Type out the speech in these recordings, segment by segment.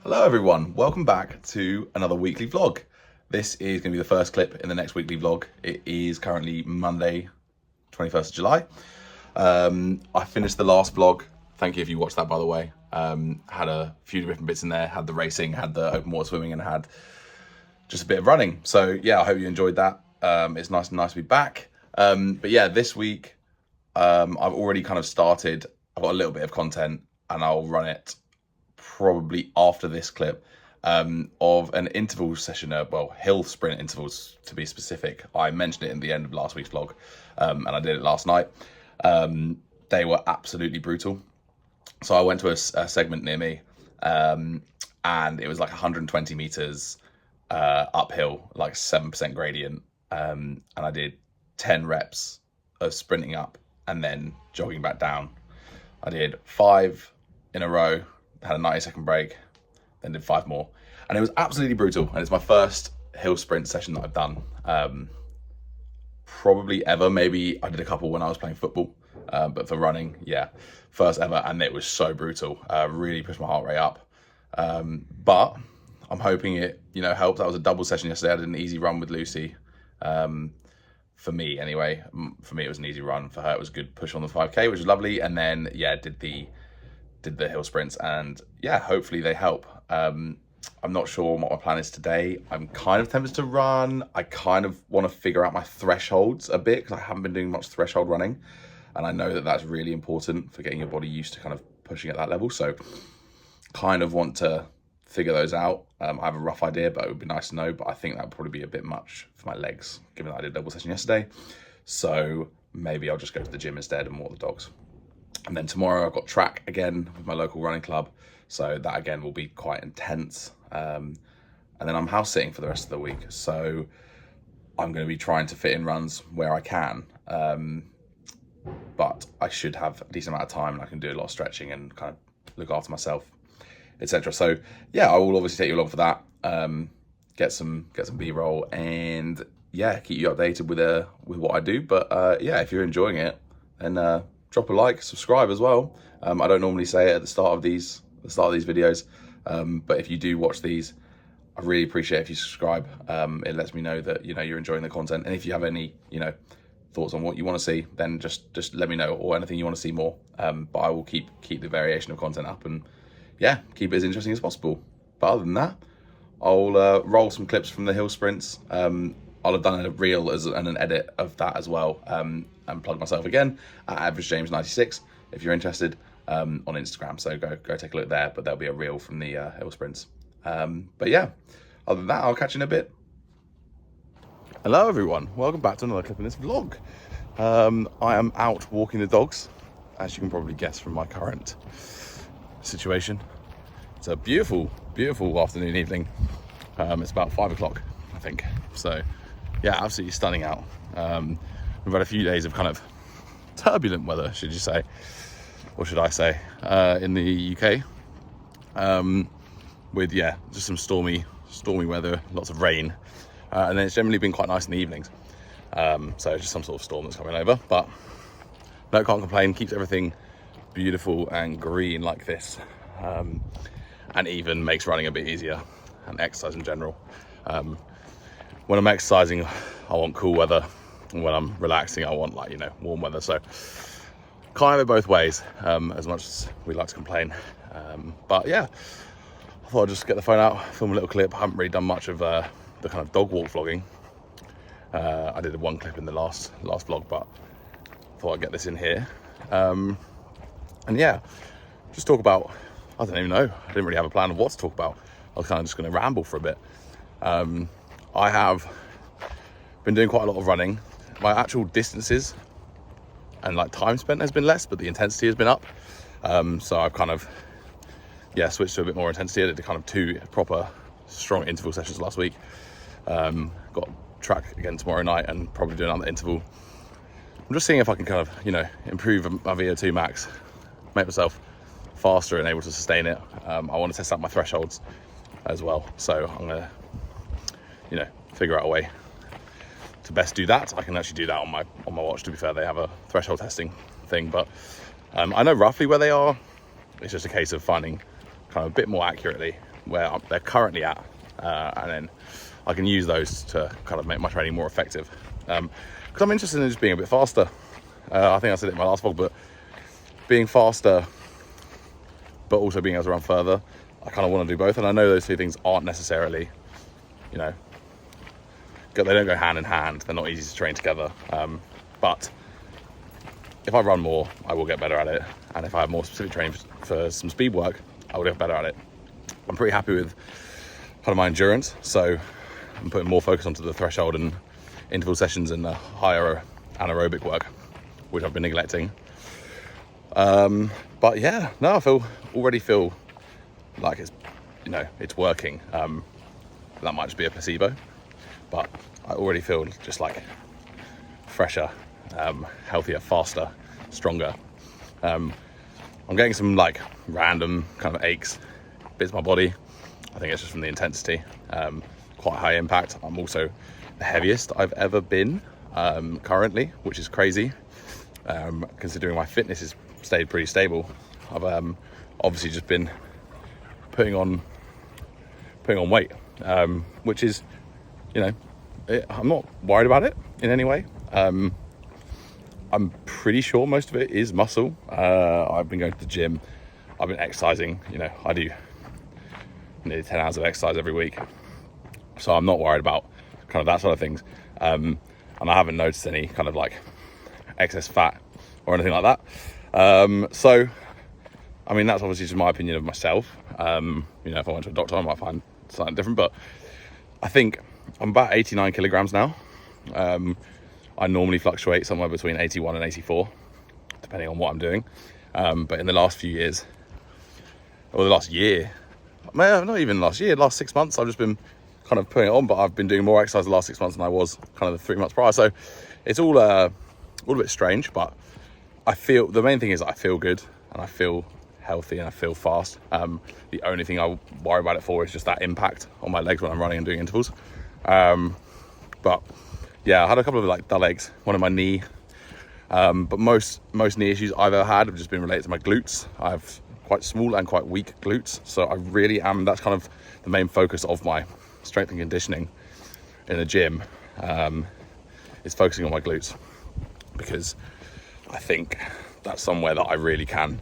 Hello everyone, welcome back to another weekly vlog. This is going to be the first clip in the next weekly vlog. It is currently Monday, 21st of July. I finished the last vlog. Thank you if you watched that, by the way. Had a few different bits in there, had the racing, had the open water swimming, and had just a bit of running. So yeah, I hope you enjoyed that. It's nice to be back. But yeah, this week I've already kind of started. I've got a little bit of content and I'll run it probably after this clip of an interval session, well, hill sprint intervals to be specific. I mentioned it in the end of last week's vlog, and I did it last night. They were absolutely brutal. So I went to a segment near me, and it was like 120 meters uphill, like 7% gradient, and I did 10 reps of sprinting up and then jogging back down. I did 5 in a row, had a 90-second break, then did 5 more, and it was absolutely brutal. And it's my first hill sprint session that I've done, probably ever. Maybe I did a couple when I was playing football, but for running, yeah, first ever, and it was so brutal. Really pushed my heart rate up, but I'm hoping it, helps. That was a double session yesterday. I did an easy run with Lucy. For me, anyway, for me it was an easy run. For her, it was a good push on the 5K, which was lovely. And then yeah, did the hill sprints, and yeah, hopefully they help. I'm not sure what my plan is today. I'm kind of tempted to run. I kind of want to figure out my thresholds a bit because I haven't been doing much threshold running, and I know that that's really important for getting your body used to kind of pushing at that level. So kind of want to figure those out. I have a rough idea, but it would be nice to know. But I think that would probably be a bit much for my legs, given that I did a double session yesterday. So maybe I'll just go to the gym instead and walk the dogs. And then tomorrow I've got track again with my local running club. So that again will be quite intense. And then I'm house sitting for the rest of the week. So I'm going to be trying to fit in runs where I can. But I should have a decent amount of time and I can do a lot of stretching and kind of look after myself, etc. So yeah, I will obviously take you along for that. Get some B-roll and yeah, keep you updated with what I do. But yeah, if you're enjoying it, then drop a like, subscribe as well. I don't normally say it at the start of these videos, but if you do watch these, I really appreciate if you subscribe. It lets me know that you're enjoying the content, and if you have any thoughts on what you want to see, then just let me know, or anything you want to see more. But I will keep the variation of content up, and yeah, keep it as interesting as possible. But other than that, I'll roll some clips from the hill sprints. I'll have done a reel and an edit of that as well, and plug myself again at AverageJames96 if you're interested, on Instagram. So go take a look there. But there'll be a reel from the hill sprints. But yeah, other than that, I'll catch you in a bit. Hello everyone, welcome back to another clip in this vlog. I am out walking the dogs, as you can probably guess from my current situation. It's a beautiful afternoon, evening. It's about 5 o'clock, I think. So yeah, absolutely stunning out. We've had a few days of kind of turbulent weather, should you say, or should I say, in the UK, with yeah, just some stormy weather, lots of rain, and then it's generally been quite nice in the evenings. So just some sort of storm that's coming over, but no, can't complain. Keeps everything beautiful and green like this, and even makes running a bit easier and exercise in general. When I'm exercising, I want cool weather, and when I'm relaxing, I want warm weather. So kind of it both ways, as much as we like to complain. But yeah, I thought I'd just get the phone out, film a little clip. I haven't really done much of the kind of dog walk vlogging. I did one clip in the last vlog, but I thought I'd get this in here. And yeah, just talk about, I don't even know, I didn't really have a plan of what to talk about. I was kind of just going to ramble for a bit. I have been doing quite a lot of running. My actual distances and time spent has been less, but the intensity has been up. So I've kind of, yeah, switched to a bit more intensity. I did kind of 2 proper strong interval sessions last week. Got track again tomorrow night and probably do another interval. I'm just seeing if I can kind of, improve my VO2 max, make myself faster and able to sustain it. I want to test out my thresholds as well. So I'm going to, figure out a way to best do that. I can actually do that on my watch. To be fair, they have a threshold testing thing, but I know roughly where they are. It's just a case of finding kind of a bit more accurately where they're currently at, and then I can use those to kind of make my training more effective. Because I'm interested in just being a bit faster. I think I said it in my last vlog, but being faster, but also being able to run further, I kind of want to do both. And I know those two things aren't necessarily, you know, they don't go hand in hand. They're not easy to train together. But if I run more, I will get better at it. And if I have more specific training for some speed work, I will get better at it. I'm pretty happy with kind of my endurance. So I'm putting more focus onto the threshold and interval sessions and the higher anaerobic work, which I've been neglecting. But yeah, no, I already feel like it's, you know, it's working. That might just be a placebo, but I already feel just like fresher, healthier, faster, stronger. I'm getting some like random kind of aches, bits of my body. I think it's just from the intensity, quite high impact. I'm also the heaviest I've ever been currently, which is crazy, considering my fitness has stayed pretty stable. I've obviously just been putting on weight, which is, you know, I'm not worried about it in any way. I'm pretty sure most of it is muscle. I've been going to the gym, I've been exercising, you know, I do nearly 10 hours of exercise every week. So I'm not worried about kind of that sort of things. And I haven't noticed any kind of like excess fat or anything like that. So, I mean, that's obviously just my opinion of myself. You know, if I went to a doctor, I might find something different, but I think I'm about 89 kilograms now. I normally fluctuate somewhere between 81 and 84, depending on what I'm doing. But in the last few years, or the last year, not even last year, last 6 months, I've just been kind of putting it on, but I've been doing more exercise the last 6 months than I was kind of the 3 months prior. So it's all a bit strange, but the main thing is I feel good and I feel healthy and I feel fast. The only thing I worry about it for is just that impact on my legs when I'm running and doing intervals. But yeah, I had a couple of like dull aches, one in my knee. But most knee issues I've ever had have just been related to my glutes. I have quite small and quite weak glutes. So I really am, that's kind of the main focus of my strength and conditioning in the gym, is focusing on my glutes, because I think that's somewhere that I really can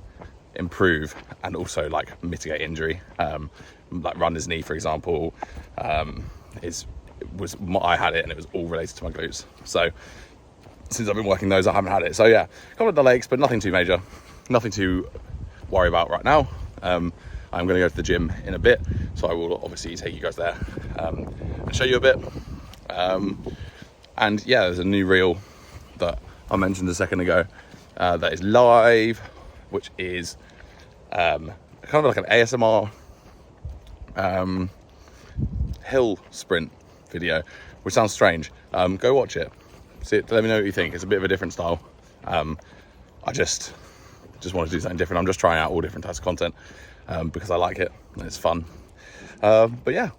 improve and also like mitigate injury. Like runner's knee, for example, I had it and it was all related to my glutes. So since I've been working those, I haven't had it. So yeah, a couple of the legs, but nothing too major, nothing to worry about right now. I'm going to go to the gym in a bit, so I will obviously take you guys there and show you a bit. And yeah, there's a new reel that I mentioned a second ago that is live, which is kind of like an ASMR hill sprint video, which sounds strange. Go watch it, see it, let me know what you think. It's a bit of a different style. I just wanted to do something different. I'm just trying out all different types of content because I like it and it's fun. But yeah,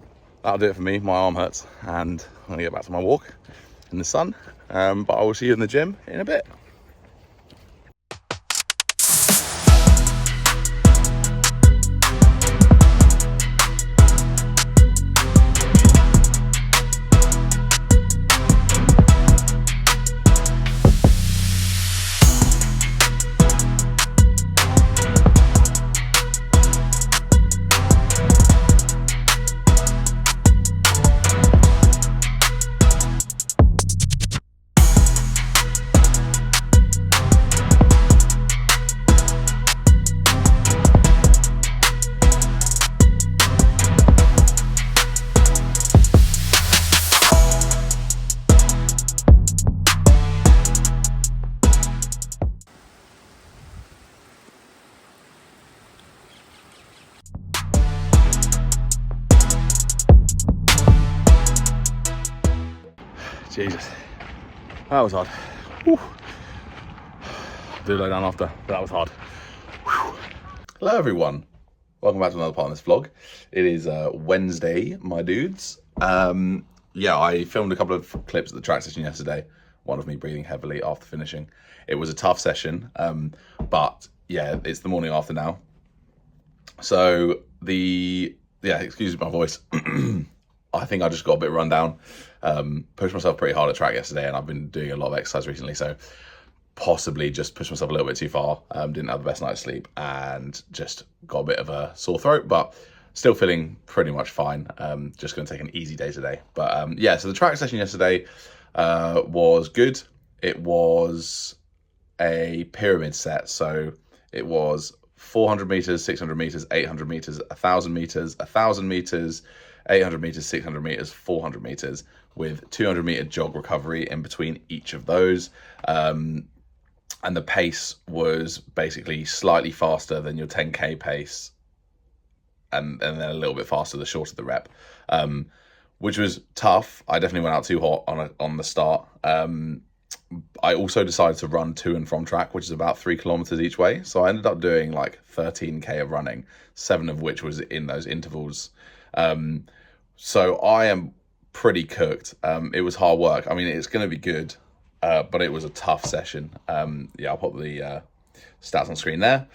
that'll do it for me. My arm hurts and I'm gonna get back to my walk in the sun. But I will see you in the gym in a bit. Jesus, that was hard. Whew. Do lay down after, but that was hard. Whew. Hello everyone, welcome back to another part of this vlog. It is Wednesday, my dudes. Yeah, I filmed a couple of clips at the track session yesterday. One of me breathing heavily after finishing. It was a tough session, but yeah, it's the morning after now. So the yeah, excuse my voice. I think I just got a bit run down. Pushed myself pretty hard at track yesterday, and I've been doing a lot of exercise recently, so possibly just pushed myself a little bit too far. Didn't have the best night's sleep and just got a bit of a sore throat, but still feeling pretty much fine. Just going to take an easy day today. But yeah, so the track session yesterday was good. It was a pyramid set, so it was 400 meters, 600 meters, 800 meters, 1,000 meters, 1,000 meters, 800 meters, 600 meters, 400 meters, with 200 meter jog recovery in between each of those. And the pace was basically slightly faster than your 10K pace, and then a little bit faster the shorter the rep, which was tough. I definitely went out too hot on the start. I also decided to run to and from track, which is about 3 kilometers each way. So I ended up doing like 13K of running, 7 of which was in those intervals. So I am pretty cooked. It was hard work. I mean, it's going to be good, but it was a tough session. Yeah, I'll put the stats on screen there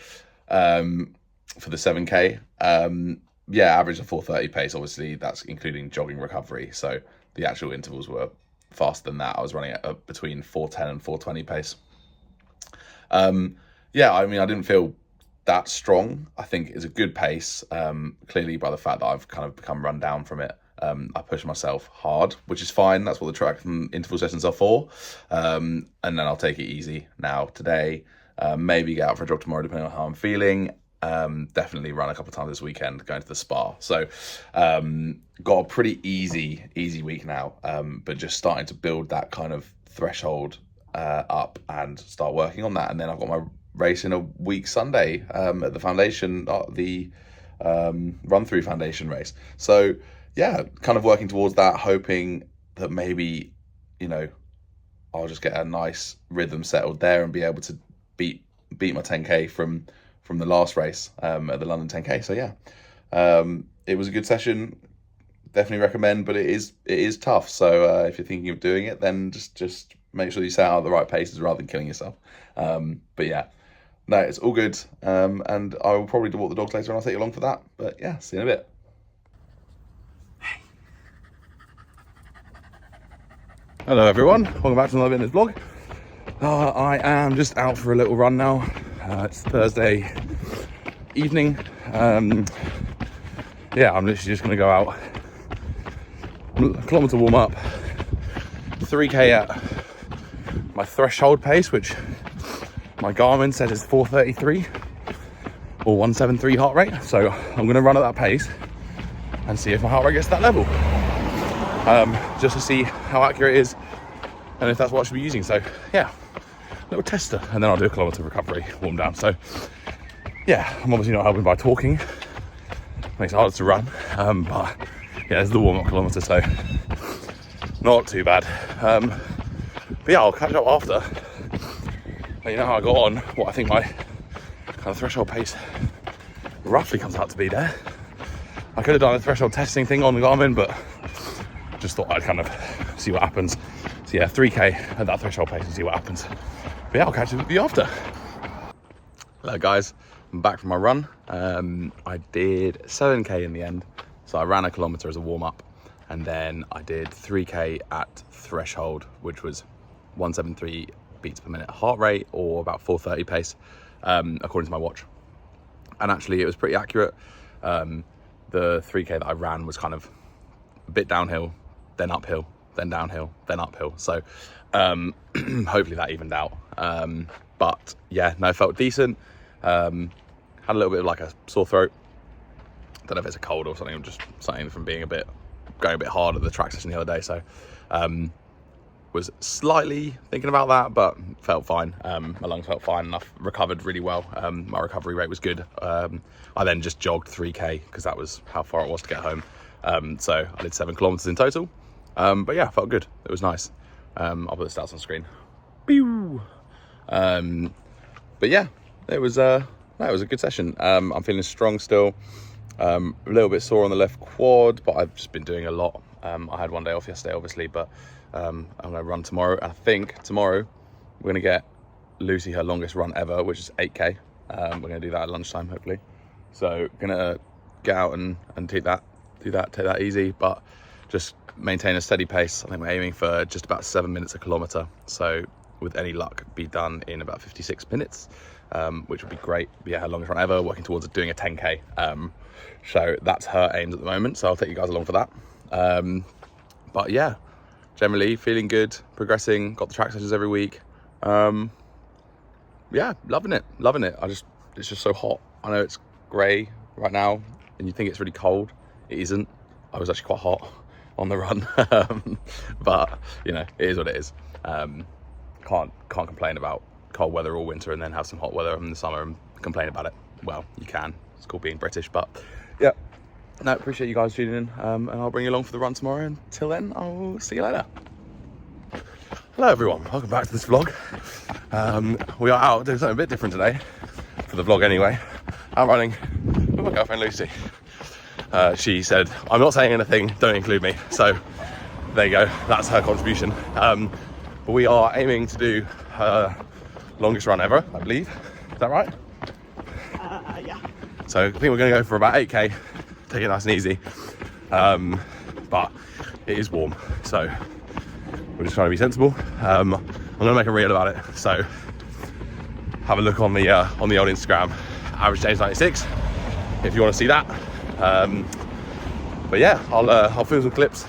for the 7K. Yeah, average of 4:30 pace. Obviously, that's including jogging recovery. So the actual intervals were faster than that. I was running at between 4:10 and 4:20 pace. Yeah, I mean, I didn't feel that strong. I think it's a good pace, clearly by the fact that I've kind of become run down from it. I push myself hard, which is fine. That's what the track and interval sessions are for. And then I'll take it easy now today. Maybe get out for a jog tomorrow, depending on how I'm feeling. Definitely run a couple of times this weekend, going to the spa. So got a pretty easy week now, but just starting to build that kind of threshold up and start working on that. And then I've got my race in a week Sunday at the foundation, the run through foundation race. So yeah, kind of working towards that, hoping that maybe, you know, I'll just get a nice rhythm settled there and be able to beat my 10K from the last race at the London 10K. So yeah, it was a good session. Definitely recommend, but it is tough. So if you're thinking of doing it, then just make sure you set out at the right paces rather than killing yourself. But yeah, no, it's all good. And I will probably walk the dogs later and I'll take you along for that. But yeah, see you in a bit. Hello everyone, welcome back to another bit of this vlog. I am just out for a little run now. It's Thursday evening. Yeah, I'm literally just going to go out, a kilometre warm up, 3K at my threshold pace, which my Garmin says is 4:33 or 173 heart rate. So I'm going to run at that pace and see if my heart rate gets to that level, just to see how accurate it is and if that's what I should be using. So yeah, little tester, and then I'll do a kilometre recovery warm down. So yeah, I'm obviously not helping by talking, makes it harder to run, but yeah, there's the warm up kilometre, so not too bad. But yeah, I'll catch up after, let you know how I got on, what I think my kind of threshold pace roughly comes out to be there. I could have done a threshold testing thing on the Garmin, but just thought I'd kind of see what happens. So yeah, 3K at that threshold pace and see what happens. But yeah, I'll catch you with you after. Hello guys, I'm back from my run. I did 7K in the end. So I ran a kilometre as a warm up, and then I did 3K at threshold, which was 173 beats per minute heart rate, or about 4:30 pace, according to my watch. And actually it was pretty accurate. The 3K that I ran was kind of a bit downhill, then uphill, then downhill, then uphill. So hopefully that evened out. But yeah, no, felt decent. Had a little bit of like a sore throat. Don't know if it's a cold or something, or just something from being going a bit hard at the track session the other day. So was slightly thinking about that, but felt fine. My lungs felt fine enough, recovered really well. My recovery rate was good. I then just jogged 3K because that was how far it was to get home. So I did 7 kilometers in total. But yeah, felt good. It was nice. I'll put the stats on screen. Pew! But yeah, it was a good session. I'm feeling strong still. A little bit sore on the left quad, but I've just been doing a lot. I had one day off yesterday, obviously, but I'm going to run tomorrow. And I think tomorrow we're going to get Lucy her longest run ever, which is 8K. We're going to do that at lunchtime, hopefully. So going to get out and take that easy, but just maintain a steady pace. I think we're aiming for just about 7 minutes a kilometre, so with any luck be done in about 56 minutes, which would be great. But yeah, her longest run ever, working towards doing a 10k, so that's her aims at the moment, so I'll take you guys along for that. But yeah, generally feeling good, progressing, got the track sessions every week. Yeah, loving it. It's just so hot. I know it's grey right now and you think it's really cold. It isn't. I was actually quite hot on the run. But you know, it is what it is. Can't complain about cold weather all winter and then have some hot weather in the summer and complain about it. Well, you can. It's called being British, but yeah. No, appreciate you guys tuning in, and I'll bring you along for the run tomorrow. Until then, I'll see you later. Hello everyone, welcome back to this vlog. We are out doing something a bit different today, for the vlog anyway. I'm running with my girlfriend Lucy. She said, I'm not saying anything, don't include me. So there you go, that's her contribution. But we are aiming to do her longest run ever, I believe. Is that right? Yeah. So I think we're gonna go for about 8k, take it nice and easy. But it is warm, so we're just trying to be sensible. I'm gonna make a reel about it, so have a look on the old Instagram, Average James 96, if you want to see that. But yeah, I'll film some clips,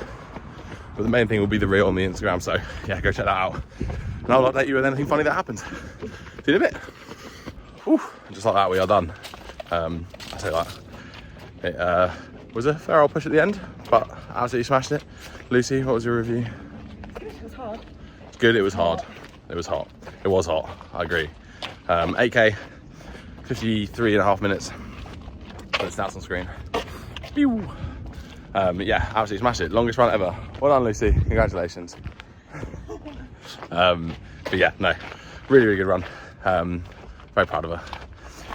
but the main thing will be the reel on the Instagram. So yeah, go check that out, and I'll update you with anything funny that happens. See you in a bit. Whew, just like that, we are done. I say that. It was a fair old push at the end, but absolutely smashed it. Lucy, what was your review? It was hard. It's good, it was hard. It was hot. It was hot, I agree. 8k, 53.5 minutes. Put the stats on screen. Pew! Yeah, absolutely smashed it. Longest run ever. Well done, Lucy. Congratulations. But yeah, no, really good run. Very proud of her.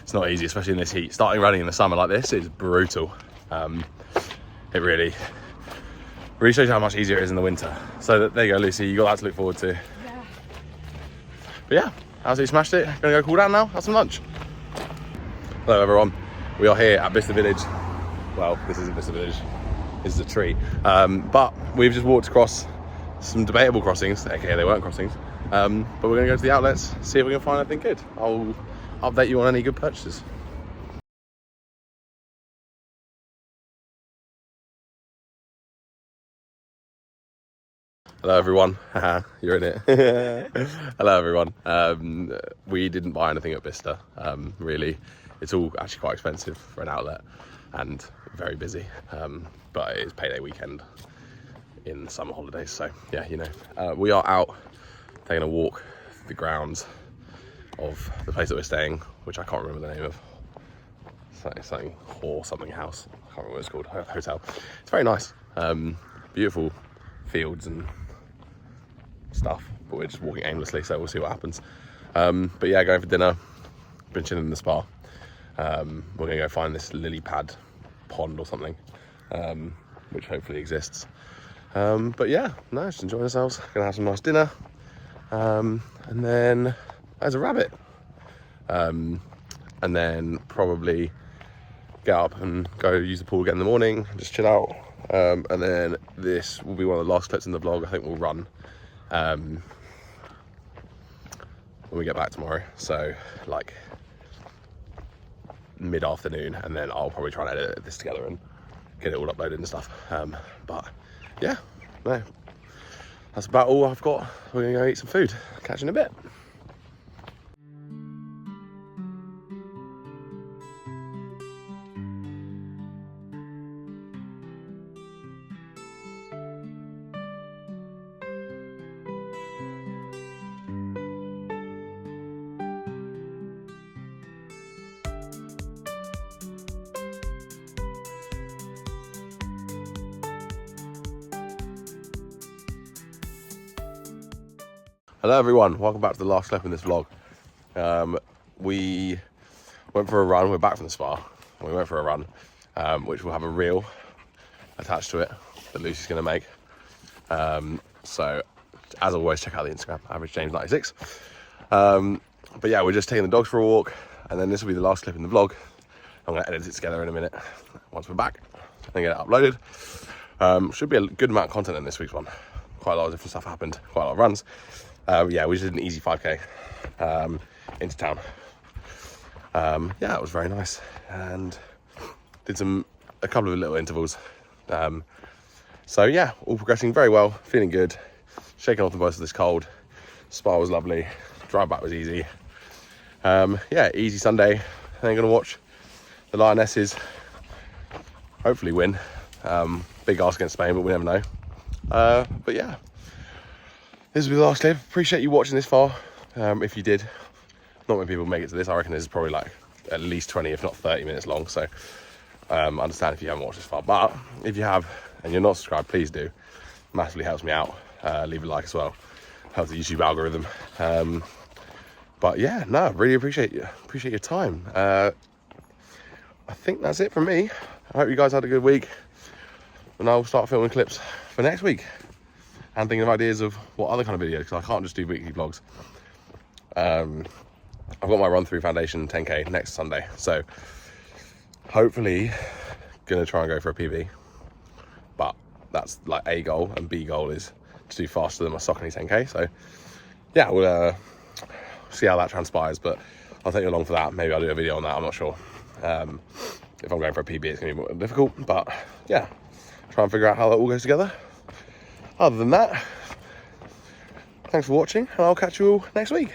It's not easy, especially in this heat. Starting running in the summer like this is brutal. It really shows you how much easier it is in the winter. So there you go, Lucy. You got that to look forward to. Yeah. But yeah, absolutely smashed it. Gonna go cool down now, have some lunch. Hello everyone. We are here at Bicester Village. Well, this isn't Bicester Village. This is a tree. But we've just walked across some debatable crossings. Okay, they weren't crossings. But we're gonna go to the outlets, see if we can find anything good. I'll update you on any good purchases. Hello everyone. You're in it. Hello everyone. We didn't buy anything at Bicester. Really, it's all actually quite expensive for an outlet and very busy. But it is payday weekend in the summer holidays, so yeah, you know. We are out taking a walk through the grounds of the place that we're staying, which I can't remember the name of. Something house. I can't remember what it's called. Hotel. It's very nice. Beautiful fields and stuff, but we're just walking aimlessly, so we'll see what happens. But yeah, going for dinner, been chilling in the spa. We're gonna go find this lily pad pond or something, which hopefully exists. But yeah, no, just enjoying ourselves. Gonna have some nice dinner, and then there's a rabbit, and then probably get up and go use the pool again in the morning, just chill out. And then this will be one of the last clips in the vlog. I think we'll run when we get back tomorrow, so like mid-afternoon, and then I'll probably try and edit this together and get it all uploaded and stuff. But yeah, no, that's about all I've got. We're gonna go eat some food. Catch you in a bit. Hello everyone, welcome back to the last clip in this vlog. We went for a run. We're back from the spa. We went for a run, which will have a reel attached to it that Lucy's going to make. So as always, check out the Instagram, Average James 96. But yeah, we're just taking the dogs for a walk, and then this will be the last clip in the vlog. I'm going to edit it together in a minute once we're back and get it uploaded. Should be a good amount of content in this week's one. Quite a lot of different stuff happened, quite a lot of runs. Yeah, we just did an easy 5k into town. Yeah, it was very nice, and did a couple of little intervals. So yeah, all progressing very well, feeling good, shaking off the worst of this cold. Spa was lovely, drive back was easy. Yeah, easy Sunday. Then gonna watch the Lionesses hopefully win. Big ask against Spain, but we never know. But yeah, this will be the last clip. Appreciate you watching this far. If you did, not many people make it to this. I reckon this is probably like at least 20, if not 30 minutes long. So understand if you haven't watched this far, but if you have and you're not subscribed, please do. Massively helps me out. Leave a like as well. Helps the YouTube algorithm. But yeah, no, really appreciate your time. I think that's it from me. I hope you guys had a good week, and I'll start filming clips for next week and thinking of ideas of what other kind of videos, because I can't just do weekly vlogs. I've got my run through foundation 10k next Sunday, so hopefully gonna try and go for a PB, but that's like A goal, and B goal is to do faster than my Saucony 10k. So yeah, we'll see how that transpires, but I'll take you along for that. Maybe I'll do a video on that, I'm not sure. If I'm going for a PB, it's gonna be more difficult, but yeah, try and figure out how that all goes together. Other than that, thanks for watching, and I'll catch you all next week.